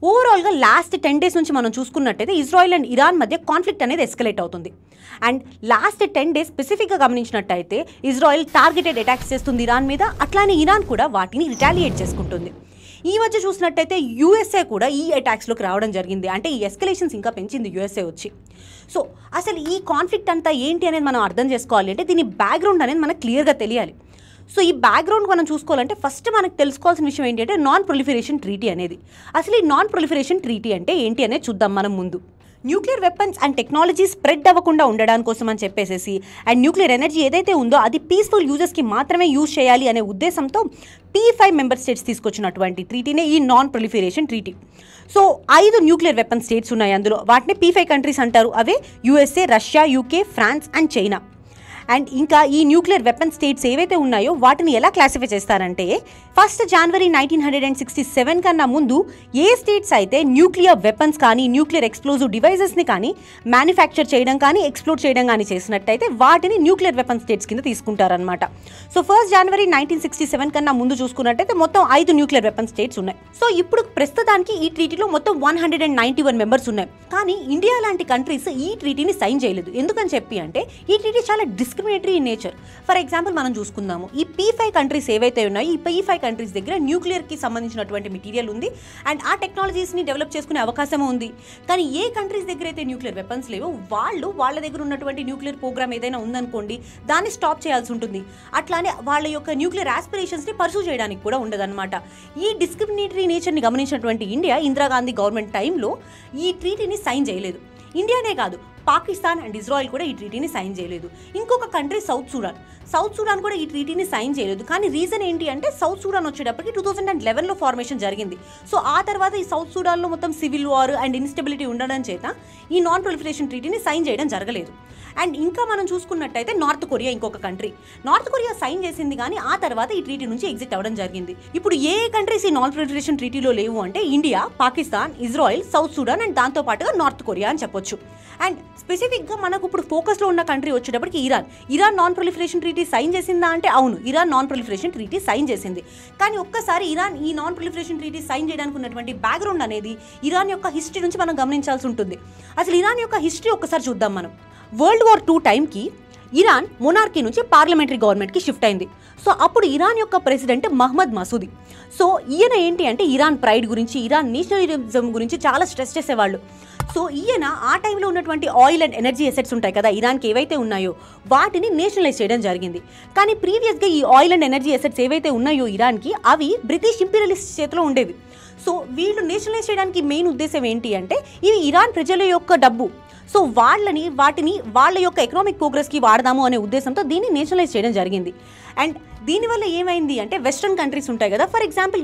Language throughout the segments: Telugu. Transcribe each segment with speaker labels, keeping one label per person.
Speaker 1: ఓవరాల్గా లాస్ట్ 10 days నుంచి మనం చూసుకున్నట్టయితే ఇజ్రాయెల్ అండ్ ఇరాన్ మధ్య కాన్ఫ్లిక్ట్ అనేది ఎస్కలేట్ అవుతుంది. అండ్ లాస్ట్ 10 days స్పెసిఫిక్గా గమనించినట్టయితే ఇజ్రాయెల్ టార్గెటెడ్ అటాక్స్ చేస్తుంది ఇరాన్ మీద, అట్లానే ఇరాన్ కూడా వాటిని రిటాలియేట్ చేసుకుంటుంది. ఈ మధ్య చూసినట్టయితే యూఎస్ఏ కూడా ఈ అటాక్స్లోకి రావడం జరిగింది. అంటే ఈ ఎస్కలేషన్స్ ఇంకా పెంచింది యూఎస్ఏ వచ్చి. సో అసలు ఈ కాన్ఫ్లిక్ట్ అంతా ఏంటి అనేది మనం అర్థం చేసుకోవాలి అంటే దీని బ్యాక్గ్రౌండ్ అనేది మనకు క్లియర్గా తెలియాలి. సో ఈ బ్యాక్గ్రౌండ్ మనం చూసుకోవాలంటే ఫస్ట్ మనకు తెలుసుకోవాల్సిన విషయం ఏంటి అంటే నాన్ ప్రొలిఫరేషన్ ట్రీటీ అనేది. అసలు ఈ నాన్ ప్రొలిఫరేషన్ ట్రీటీ అంటే ఏంటి అనేది చూద్దాం మనం ముందు. Nuclear weapons and technology spread అవ్వకుండా ఉండడానికి కోసం అని చెప్పేసి అండ్ న్యూక్లియర్ ఎనర్జీ ఏదైతే ఉందో అది పీస్ఫుల్ యూజర్స్కి మాత్రమే యూజ్ చేయాలి అనే ఉద్దేశంతో P5 మెంబర్ స్టేట్స్ తీసుకొచ్చినటువంటి ట్రీటీనే ఈ non proliferation treaty. So 5 nuclear weapon states ఉన్నాయి అందులో, వాటిని P5 కంట్రీస్ అంటారు. అవే USA, Russia, UK, France and China. And ఇంకా ఈ న్యూక్లియర్ వెపన్ స్టేట్స్ ఏవైతే ఉన్నాయో వాటిని ఎలా క్లాసిఫై చేస్తారంటే 1 January 1967 కన్నా ముందు ఏ స్టేట్స్ అయితే న్యూక్లియర్ వెపన్స్ కానీ న్యూక్లియర్ ఎక్స్ప్లోజివ్ డివైజెస్ని కానీ మ్యానుఫ్యాక్చర్ చేయడం కానీ ఎక్స్ప్లోర్ చేయడం కానీ చేసినట్టయితే వాటిని న్యూక్లియర్ వెపన్ స్టేట్స్ కింద తీసుకుంటారనమాట. సో 1 January 1967 కన్నా ముందు చూసుకున్నట్టయితే మొత్తం 5 న్యూక్లియర్ వెపన్ స్టేట్స్ ఉన్నాయి. సో ఇప్పుడు ప్రస్తుతానికి ఈ ట్రీటీలో మొత్తం 191 మెంబర్స్ ఉన్నాయి. కానీ ఇండియా లాంటి కంట్రీస్ ఈ ట్రీటీని సైన్ చేయలేదు. ఎందుకని చెప్పి అంటే ఈ ట్రీటీ చాలా discriminatory in nature. For example మనం చూసుకుందాము, ఈ P5 కంట్రీస్ ఏవైతే ఉన్నాయో ఈ P5 కంట్రీస్ దగ్గర న్యూక్లియర్కి సంబంధించినటువంటి మెటీరియల్ ఉంది అండ్ ఆ టెక్నాలజీస్ని డెవలప్ చేసుకునే అవకాశం ఉంది. కానీ ఏ కంట్రీస్ దగ్గర అయితే న్యూక్లియర్ వెపన్స్ లేవో వాళ్ళ దగ్గర ఉన్నటువంటి న్యూక్లియర్ ప్రోగ్రామ్ ఏదైనా ఉందనుకోండి దాన్ని స్టాప్ చేయాల్సి ఉంటుంది. అట్లానే వాళ్ళ యొక్క న్యూక్లియర్ ఆస్పిరేషన్స్ని పర్సూ చేయడానికి కూడా ఉండదన్నమాట. ఈ డిస్క్రిమినేటరీ నేచర్ని గమనించినటువంటి ఇండియా ఇందిరాగాంధీ గవర్నమెంట్ టైంలో ఈ ట్రీటీని సైన్ చేయలేదు. ఇండియానే కాదు, పాకిస్తాన్ అండ్ ఇజ్రాయెల్ కూడా ఈ ట్రీటీని సైన్ చేయలేదు. ఇంకొక కంట్రీ సౌత్ సూడాన్ కూడా ఈ ట్రీటీని సైన్ చేయలేదు. కానీ రీజన్ ఏంటి అంటే సౌత్ సూడాన్ వచ్చేటప్పటికి 2011లో ఫార్మేషన్ జరిగింది. సో ఆ తర్వాత ఈ సౌత్ సూడాన్లో మొత్తం సివిల్ వార్ అండ్ ఇన్స్టెబిలిటీ ఉండడం చేత ఈ నాన్ ప్రొలిఫరేషన్ ట్రీటీని సైన్ చేయడం జరగలేదు. అండ్ ఇంకా మనం చూసుకున్నట్టయితే నార్త్ కొరియా ఇంకొక కంట్రీ. నార్త్ కొరియా సైన్ చేసింది కానీ ఆ తర్వాత ఈ ట్రీటీ నుంచి ఎగ్జిట్ అవ్వడం జరిగింది. ఇప్పుడు ఏ కంట్రీస్ ఈ నాన్ ప్రొలిఫరేషన్ ట్రీటీలో లేవు అంటే India, Pakistan, Israel, south Sudan and దాంతో పాటుగా నార్త్ కొరియా అని చెప్పొచ్చు. అండ్ స్పెసిఫిక్గా మనకు ఇప్పుడు ఫోకస్లో ఉన్న కంట్రీ వచ్చేటప్పటికి Iran non proliferation treaty sign చేసిందా అంటే అవును, Iran non proliferation treaty sign చేసింది. కానీ ఒక్కసారి ఇరాన్ ఈ నాన్ ప్రొలిఫరేషన్ ట్రీటీ సైన్ చేయడానికి ఉన్నటువంటి బ్యాక్గ్రౌండ్ అనేది ఇరాన్ యొక్క హిస్టరీ నుంచి మనం గమనించాల్సి ఉంటుంది. అసలు ఇరాన్ యొక్క హిస్టరీ ఒక్కసారి చూద్దాం మనం. World War II టైంకి ఇరాన్ మొనార్కీ నుంచి పార్లమెంటరీ గవర్నమెంట్కి షిఫ్ట్ అయింది. సో అప్పుడు ఇరాన్ యొక్క ప్రెసిడెంట్ మహ్మద్ మసూది. సో ఈయన ఏంటి అంటే ఇరాన్ ప్రైడ్ గురించి, ఇరాన్ నేషనలిజం గురించి చాలా స్ట్రెస్ చేసేవాళ్ళు. సో ఈయన ఆ టైంలో ఉన్నటువంటి ఆయిల్ అండ్ ఎనర్జీ అసెట్స్ ఉంటాయి కదా ఇరాన్కి ఏవైతే ఉన్నాయో వాటిని నేషనలైజ్ చేయడం జరిగింది. కానీ ప్రీవియస్గా ఈ ఆయిల్ అండ్ ఎనర్జీ అసెట్స్ ఏవైతే ఉన్నాయో ఇరాన్కి అవి బ్రిటిష్ ఇంపీరియలిస్ట్ చేతిలో ఉండేవి. సో వీళ్ళు నేషనలైజ్ చేయడానికి మెయిన్ ఉద్దేశం ఏంటి అంటే ఇవి ఇరాన్ ప్రజల యొక్క డబ్బు, సో వాటిని వాళ్ళ యొక్క ఎకనామిక్ ప్రోగ్రెస్కి వాడదాము అనే ఉద్దేశంతో దీన్ని నేషనలైజ్ చేయడం జరిగింది. అండ్ దీనివల్ల ఏమైంది అంటే వెస్ట్రన్ కంట్రీస్ ఉంటాయి కదా, ఫర్ ఎగ్జాంపుల్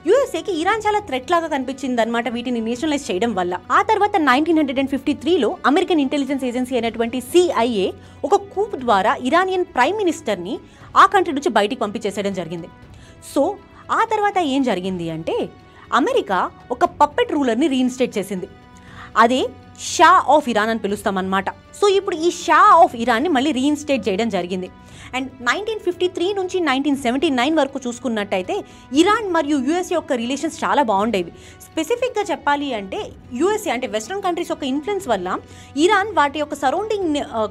Speaker 1: యూఎస్ఏకి ఇరాన్ చాలా థ్రెట్ లాగా కనిపించింది అనమాట వీటిని నేషనలైజ్ చేయడం వల్ల. ఆ తర్వాత 1953లో అమెరికన్ ఇంటెలిజెన్స్ ఏజెన్సీ అయినటువంటి CIA ఒక కూప్ ద్వారా ఇరానియన్ ప్రైమ్ మినిస్టర్ని ఆ కంట్రీ నుంచి బయటికి పంపించేసేయడం జరిగింది. సో ఆ తర్వాత ఏం జరిగింది అంటే అమెరికా ఒక పప్పెట్ రూలర్ని రీఇన్స్టేట్ చేసింది. అదే షా ఆఫ్ ఇరాన్ అని పిలుస్తామన్నమాట. సో ఇప్పుడు ఈ షా ఆఫ్ ఇరాన్ని మళ్ళీ రీఇన్స్టేట్ చేయడం జరిగింది. అండ్ 1953 నుంచి 1979 వరకు చూసుకున్నట్టయితే ఇరాన్ మరియు యూఎస్ఏ యొక్క రిలేషన్స్ చాలా బాగుండేవి. స్పెసిఫిక్గా చెప్పాలి అంటే యూఎస్ఏ అంటే వెస్ట్రన్ కంట్రీస్ యొక్క ఇన్ఫ్లుయెన్స్ వల్ల ఇరాన్ వాటి యొక్క సరౌండింగ్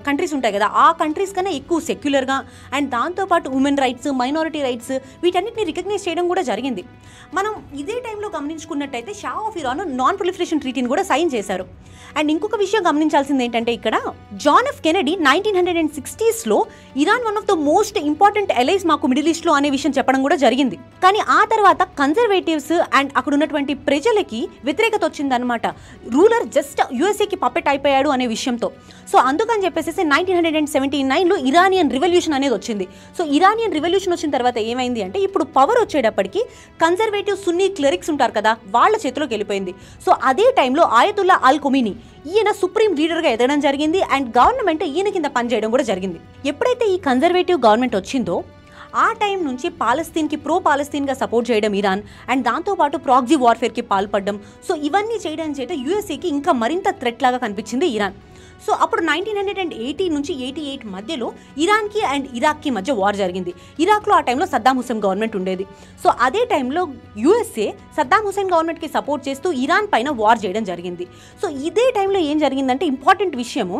Speaker 1: కంట్రీస్ ఉంటాయి కదా ఆ కంట్రీస్ కన్నా ఎక్కువ సెక్యులర్గా అండ్ దాంతోపాటు ఉమెన్ రైట్స్, మైనారిటీ రైట్స్ వీటన్నిటిని రికగ్నైజ్ చేయడం కూడా జరిగింది. మనం ఇదే టైంలో గమనించుకున్నట్టయితే Shah of Iran non proliferation ట్రీటీని కూడా సైన్ చేశారు. అండ్ ఇంకొక విషయం గమనించాల్సింది ఏంటంటే ఇక్కడ జాన్ ఎఫ్ కెనడీ 1960sలో Iran one of the most important allies మాకు మిడిల్ ఈస్ట్లో అనే విషయం చెప్పడం కూడా జరిగింది. కానీ ఆ తర్వాత కన్జర్వేటివ్స్ అండ్ అక్కడ ఉన్నటువంటి ప్రజలకి వ్యతిరేకత వచ్చిందనమాట. రూలర్ జస్ట్ యూఎస్ఏకి పప్పెట్ అయిపోయాడు అనే విషయంతో. సో అందుకని చెప్పేసి 1979లో ఇరానియన్ రివల్యూషన్ అనేది వచ్చింది. సో ఇరానియన్ రివల్యూషన్ వచ్చిన తర్వాత ఏమైంది అంటే ఇప్పుడు పవర్ వచ్చేటప్పటికి కన్జర్వేటివ్ సున్నీ క్లెరిక్స్ ఉంటారు కదా వాళ్ళ చేతిలోకి వెళ్ళిపోయింది. సో అదే టైంలో ఆయతుల్లా అల్ ఖొమీనీ ఈయన సుప్రీం లీడర్గా ఎదగడం జరిగింది అండ్ గవర్నమెంట్ ఈయన కింద పనిచేయడం కూడా జరిగింది. ఎప్పుడైతే ఈ కన్జర్వేటివ్ గవర్నమెంట్ వచ్చిందో ఆ టైం నుంచి పాలస్తీన్కి పాలస్తీన్గా సపోర్ట్ చేయడం ఇరాన్ అండ్ దాంతోపాటు ప్రాక్సీ వార్ఫేర్కి పాల్పడడం. సో ఇవన్నీ చేయడం చేత యూఎస్ఏకి ఇంకా మరింత థ్రెట్ లాగా కనిపించింది ఇరాన్. సో అప్పుడు 1980 నుంచి 88 మధ్యలో ఇరాన్కి అండ్ ఇరాక్కి మధ్య వార్ జరిగింది. ఇరాక్లో ఆ టైంలో సద్దాం హుసేన్ గవర్నమెంట్ ఉండేది. సో అదే టైంలో యుఎస్ఏ సద్దాం హుసేన్ గవర్నమెంట్కి సపోర్ట్ చేస్తూ ఇరాన్ పైన వార్ చేయడం జరిగింది. సో ఇదే టైంలో ఏం జరిగిందంటే ఇంపార్టెంట్ విషయము,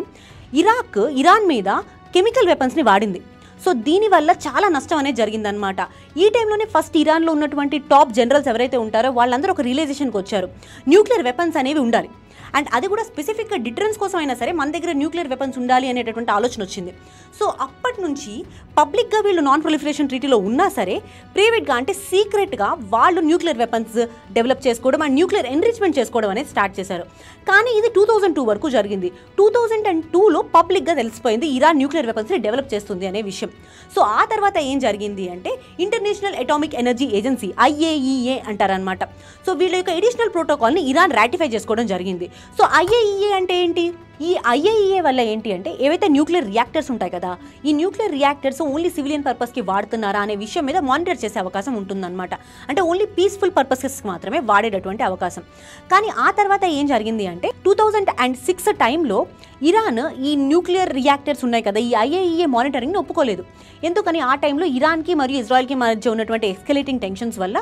Speaker 1: ఇరాన్ మీద కెమికల్ వెపన్స్ని వాడింది. సో దీనివల్ల చాలా నష్టం అనేది జరిగిందనమాట. ఈ టైంలోనే ఫస్ట్ ఇరాన్లో ఉన్నటువంటి టాప్ జనరల్స్ ఎవరైతే ఉంటారో వాళ్ళందరూ ఒక రియలైజేషన్కి వచ్చారు, న్యూక్లియర్ వెపన్స్ అనేవి ఉండాలి, అండ్ అది కూడా స్పెసిఫిక్గా డిటరెన్స్ కోసం అయినా సరే మన దగ్గర న్యూక్లియర్ వెపన్స్ ఉండాలి అనేటటువంటి ఆలోచన వచ్చింది. సో అప్పటి నుంచి పబ్లిక్గా వీళ్ళు నాన్ ప్రొలిఫరేషన్ ట్రీటీలో ఉన్నా సరే ప్రైవేట్గా అంటే సీక్రెట్గా వాళ్ళు న్యూక్లియర్ వెపన్స్ డెవలప్ చేసుకోవడం అండ్ న్యూక్లియర్ ఎన్రిచ్మెంట్ చేసుకోవడం అనేది స్టార్ట్ చేశారు. కానీ ఇది 2002 వరకు జరిగింది. 2002లో పబ్లిక్గా తెలిసిపోయింది ఇరాన్ న్యూక్లియర్ వెపన్స్ని డెవలప్ చేస్తుంది అనే విషయం. సో ఆ తర్వాత ఏం జరిగింది అంటే international atomic energy agency IAEA అంటారనమాట. సో వీళ్ళ యొక్క ఎడిషనల్ ప్రోటోకాల్ని ఇరాన్ రాటిఫై చేసుకోవడం జరిగింది. సో IAEA అంటే ఏంటి? ఈ IAEA వల్ల ఏంటి అంటే ఏవైతే న్యూక్లియర్ రియాక్టర్స్ ఉంటాయి కదా, ఈ న్యూక్లియర్ రియాక్టర్స్ ఓన్లీ సివిలియన్ పర్పస్కి వాడుతున్నారా అనే విషయం మీద మానిటర్ చేసే అవకాశం ఉంటుందన్నమాట. అంటే ఓన్లీ పీస్ఫుల్ పర్పసెస్కి మాత్రమే వాడేటటువంటి అవకాశం. కానీ ఆ తర్వాత ఏం జరిగింది అంటే 2006 టైంలో ఇరాన్ ఈ న్యూక్లియర్ రియాక్టర్స్ ఉన్నాయి కదా, ఈ IAEA మానిటరింగ్ని ఒప్పుకోలేదు. ఎందుకని? ఆ టైంలో ఇరాన్కి మరియు ఇజ్రాయెల్కి మధ్య ఉన్నటువంటి ఎస్కలేటింగ్ టెన్షన్స్ వల్ల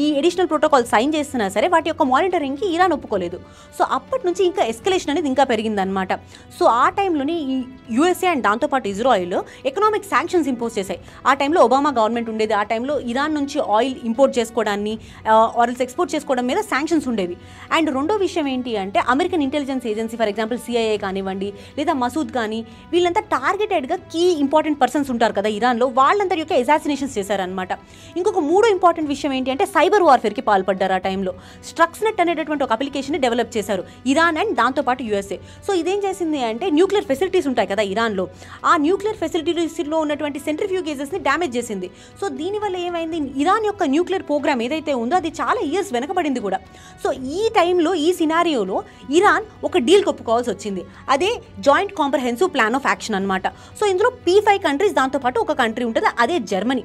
Speaker 1: ఈ ఎడిషనల్ ప్రోటోకాల్ సైన్ చేస్తున్నా సరే వాటి యొక్క మానిటరింగ్కి ఇరాన్ ఒప్పుకోలేదు. సో అప్పటి నుంచి ఇంకా ఎస్కలేషన్ అనేది ఇంకా పెరిగిందనమాట. సో ఆ టైంలోనే ఈ యుఎస్ఏ అండ్ దాంతోపాటు ఇజ్రాయెల్ ఎకనామిక్ శాంక్షన్స్ ఇంపోజ్ చేశాయి. ఆ టైంలో ఒబామా గవర్నమెంట్ ఉండేది. ఆ టైంలో ఇరాన్ నుంచి ఆయిల్ ఇంపోర్ట్ చేసుకోవడాన్ని ఆయిల్స్ ఎక్స్పోర్ట్ చేసుకోవడం మీద శాంక్షన్స్ ఉండేవి. అండ్ రెండో విషయం ఏంటి అంటే American intelligence agency for example CIA కానివ్వండి లేదా మసూద్ కానీ వీళ్ళంతా టార్గెటెడ్గా కీ ఇంపార్టెంట్ పర్సన్స్ ఉంటారు కదా ఇరాన్లో, వాళ్ళందరి యొక్క అసాసినేషన్స్ చేశారనమాట. ఇంకొక మూడో ఇంపార్టెంట్ విషయం ఏంటి అంటే సైబర్ వార్ఫేర్కి పాల్పడ్డారు. ఆ టైంలో స్ట్రక్స్నెట్ అనేటటువంటి ఒక అప్లికేషన్ డెవలప్ చేశారు ఇరాన్ అండ్ దాంతోపాటు యుఎస్ఏ. సో ఇదేం చేసింది అంటే న్యూక్లియర్ ఫెసిలిటీస్ ఉంటాయి కదా ఇరాన్లో, ఆ న్యూక్లియర్ ఫెసిలిటీస్లో ఉన్నటువంటి సెంట్రిఫ్యూగేజెస్ని డ్యామేజ్ చేసింది. సో దీనివల్ల ఏమైంది, ఇరాన్ యొక్క న్యూక్లియర్ ప్రోగ్రామ్ ఏదైతే ఉందో అది చాలా ఇయర్స్ వెనకబడింది కూడా. సో ఈ టైంలో ఈ సినారియోలో ఇరాన్ ఒక డీల్ ఒప్పుకోవాల్సి వచ్చింది. అదే joint comprehensive plan of action అనమాట. సో ఇందులో P5 కంట్రీస్ దాంతోపాటు ఒక కంట్రీ ఉంటుంది, అదే జర్మనీ.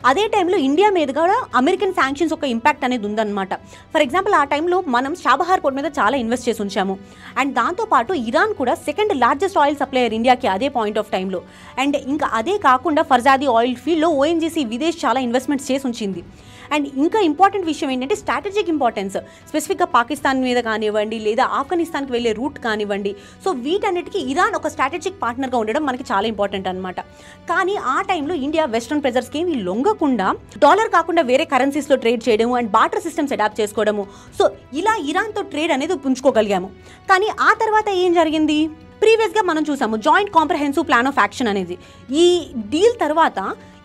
Speaker 1: అదే టైంలో ఇండియా మీద కూడా అమెరికన్ శాంక్షన్స్ ఒక ఇంపాక్ట్ అనేది ఉందన్నమాట. ఫర్ ఎగ్జాంపుల్ ఆ టైంలో మనం చాబహార్ పోర్ట్ మీద చాలా ఇన్వెస్ట్ చేసి ఉంచాము. అండ్ దాంతోపాటు ఇరాన్ కూడా సెకండ్ లార్జెస్ట్ ఆయిల్ సప్లయర్ ఇండియాకి అదే పాయింట్ ఆఫ్ టైంలో. అండ్ ఇంకా అదే కాకుండా ఫర్జాది ఆయిల్ ఫీల్డ్లో ONGC విదేశ్ చాలా ఇన్వెస్ట్మెంట్స్ చేసి ఉంచింది. అండ్ ఇంకా ఇంపార్టెంట్ విషయం ఏంటంటే స్ట్రాటజిక్ ఇంపార్టెన్స్, స్పెసిఫిక్గా పాకిస్తాన్ మీద కానివ్వండి లేదా ఆఫ్ఘనిస్తాన్కి వెళ్ళే రూట్ కానివ్వండి. సో వీటన్నిటికీ ఇరాన్ ఒక స్ట్రాటజిక్ పార్ట్నర్గా ఉండడం మనకి చాలా ఇంపార్టెంట్ అనమాట. కానీ ఆ టైంలో ఇండియా వెస్ట్రన్ ప్రెజర్స్కి ఏమి లొంగకుండా డాలర్ కాకుండా వేరే కరెన్సీస్లో ట్రేడ్ చేయడము అండ్ బార్టర్ సిస్టమ్స్ అడాప్ట్ చేసుకోవడము. సో ఇలా ఇరాన్తో ట్రేడ్ అనేది పుంజుకోగలిగాము. కానీ ఆ తర్వాత ఏం జరిగింది, ప్రీవియస్గా మనం చూసాము joint comprehensive plan of action అనేది. ఈ డీల్ తర్వాత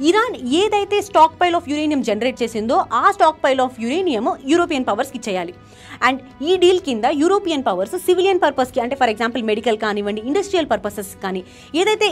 Speaker 1: ఇరాన్ ఏదైతే stockpile of uranium generate చేసిందో ఆ stockpile of uranium European పవర్స్కి ఇచ్చేయాలి. అండ్ ఈ డీల్ కింద యూరోపియన్ పవర్స్ సివిలియన్ పర్పస్కి అంటే ఫర్ ఎగ్జాంపుల్ మెడికల్ కానివ్వండి ఇండస్ట్రియల్ పర్పసెస్ కానీ ఏదైతే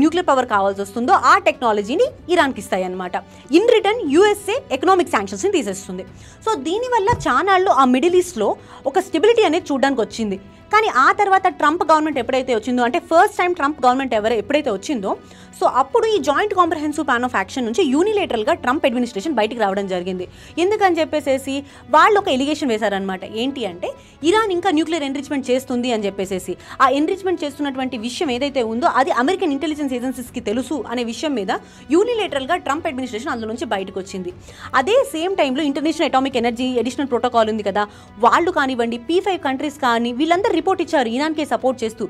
Speaker 1: న్యూక్లియర్ పవర్ కావాల్సి వస్తుందో ఆ టెక్నాలజీని ఇరాన్కి ఇస్తాయి అనమాట. ఇన్ రిటర్న్ యుఎస్ఏ ఎకనామిక్ శాంక్షన్స్ని తీసేస్తుంది. సో దీనివల్ల చానాళ్ళు ఆ మిడిల్ ఈస్ట్లో ఒక స్టెబిలిటీ అనేది చూడడానికి వచ్చింది. కానీ ఆ తర్వాత ట్రంప్ గవర్నమెంట్ ఎప్పుడైతే వచ్చిందో అంటే ఫస్ట్ టైం ట్రంప్ గవర్నమెంట్ ఎప్పుడైతే వచ్చిందో సో అప్పుడు ఈ joint comprehensive plan of action నుంచి యూనిలేటరల్గా ట్రంప్ అడ్మినిస్ట్రేషన్ బయటికి రావడం జరిగింది. ఎందుకని చెప్పేసి వాళ్ళు ఒక ఎలిగేషన్ వేశారనమాట. ఏంటి అంటే ఇరాన్ ఇంకా న్యూక్లియర్ ఎన్రిచ్మెంట్ చేస్తుంది అని చెప్పేసి, ఆ ఎన్రిచ్మెంట్ చేస్తున్నటువంటి విషయం ఏదైతే ఉందో అది అమెరికన్ ఇంటెలిజెన్స్ ఏజెన్సీస్కి తెలుసు అనే విషయం మీద యూనిలేటరల్గా ట్రంప్ అడ్మినిస్ట్రేషన్ అందులో నుంచి బయటకు వచ్చింది. అదే సేమ్ టైంలో international atomic energy additional protocol ఉంది కదా, వాళ్ళు కానివ్వండి P5 కంట్రీస్ కానీ వీళ్ళందరూ రిపోర్ట్ ఇచ్చారు ఇరాన్కి సపోర్ట్ చేస్తూ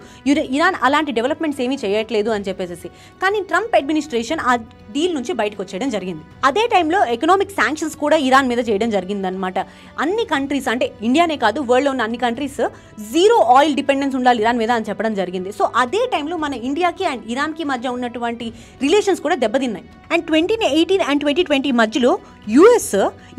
Speaker 1: ఇరాన్ అలాంటి డెవలప్మెంట్స్ ఏమీ చేయట్లేదు అని చెప్పేసి. కానీ ట్రంప్ అడ్మినిస్ట్రేషన్ ఆ డీల్ నుంచి బయటకు వచ్చేయడం జరిగింది. అదే టైంలో ఎకనామిక్ శాంక్షన్స్ కూడా ఇరాన్ మీద చేయడం జరిగిందనమాట. అన్ని కంట్రీస్ అంటే ఇండియానే కాదు వరల్డ్లో ఉన్న అన్ని కంట్రీస్ జీరో ఆయిల్ డిపెండెన్స్ ఉండాలి ఇరాన్ మీద అని చెప్పడం జరిగింది. సో అదే టైంలో మన ఇండియాకి అండ్ ఇరాన్కి మధ్య ఉన్నటువంటి రిలేషన్స్ కూడా దెబ్బతిన్నాయి. అండ్ 2018 అండ్ 2020 మధ్యలో యుఎస్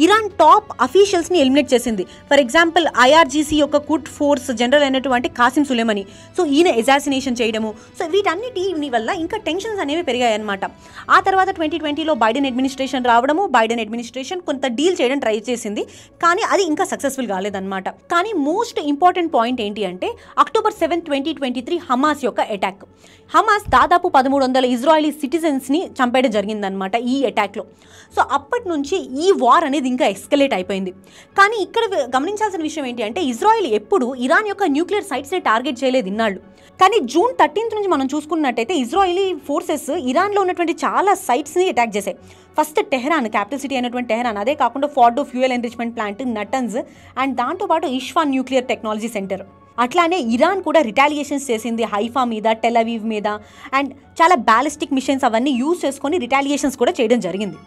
Speaker 1: ఇరాన్ టాప్ అఫీషియల్స్ని ఎలిమినేట్ చేసింది. ఫర్ ఎగ్జాంపుల్ IRGC యొక్క కుడ్ ఫోర్స్ జనరల్ అయినటువంటి కాసిం సులేమని, సో ఈయన ఎసాసినేషన్ చేయడము. సో వీటన్నిటి వల్ల ఇంకా టెన్షన్స్ అనేవి పెరిగాయి అనమాట. ఆ తర్వాత 2020లో బైడెన్ అడ్మినిస్ట్రేషన్ రావడము, బైడెన్ అడ్మినిస్ట్రేషన్ కొంత డీల్ చేయడం ట్రై చేసింది, కానీ అది ఇంకా సక్సెస్ఫుల్ కాలేదన్నమాట. కానీ మోస్ట్ ఇంపార్టెంట్ పాయింట్ ఏంటి అంటే October 7, 2023 హమాస్ యొక్క అటాక్. హమాస్ దాదాపు 1300 ఇజ్రాయలీ సిటిజన్స్ని చంపేయడం జరిగిందనమాట ఈ అటాక్లో. సో అప్పటి నుంచి ఈ వార్ అనేది ఇంకా ఎస్కలేట్ అయిపోయింది. కానీ ఇక్కడ గమనించాల్సిన విషయం ఏంటి అంటే ఇజ్రాయెల్ ఎప్పుడు ఇరాన్ యొక్క న్యూక్లియర్ సైట్స్ని టార్గెట్ చేయలేదు ఇన్నాళ్ళు. కానీ జూన్ 13 నుంచి మనం చూసుకున్నట్టయితే ఇజ్రాయిలీ ఫోర్సెస్ ఇరాన్లో ఉన్నటువంటి చాలా సైట్స్ని అటాక్ చేశాయి. ఫస్ట్ టెహరాన్, క్యాపిటల్ సిటీ అయినటువంటి టెహరాన్, అదే కాకుండా ఫార్డో fuel enrichment plant, Natanz and దాంతోపాటు ఇష్ఫాన్ న్యూక్లియర్ టెక్నాలజీ సెంటర్. అట్లానే ఇరాన్ కూడా రిటాలియేషన్స్ చేసింది హైఫా మీద, టెల్ అవీవ్ మీద అండ్ చాలా బ్యాలిస్టిక్ మిషన్స్ అవన్నీ యూజ్ చేసుకొని రిటాలియేషన్స్ కూడా చేయడం జరిగింది.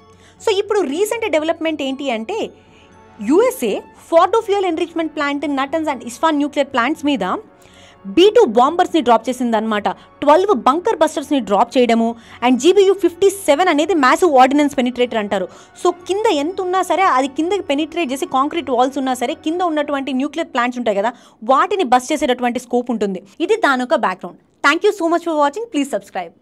Speaker 1: సో ఇప్పుడు రీసెంట్ డెవలప్మెంట్ ఏంటి అంటే USA Fordow fuel enrichment plant, Natanz and Isfahan nuclear plants మీద B2 బాంబర్స్ని డ్రాప్ చేసిందనమాట. 12 బంకర్ బస్టర్స్ని డ్రాప్ చేయడము అండ్ GBU-57 అనేది మ్యాసివ్ ఆర్డినెన్స్ పెనిట్రేటర్ అంటారు. సో కింద ఎంత ఉన్నా సరే అది కిందకి పెనిట్రేట్ చేసి కాంక్రీట్ వాల్స్ ఉన్నా సరే కింద ఉన్నటువంటి న్యూక్లియర్ ప్లాంట్స్ ఉంటాయి కదా వాటిని బస్ట్ చేసేటటువంటి స్కోప్ ఉంటుంది. ఇది దాని యొక్క background. Thank you so much for watching. Please subscribe.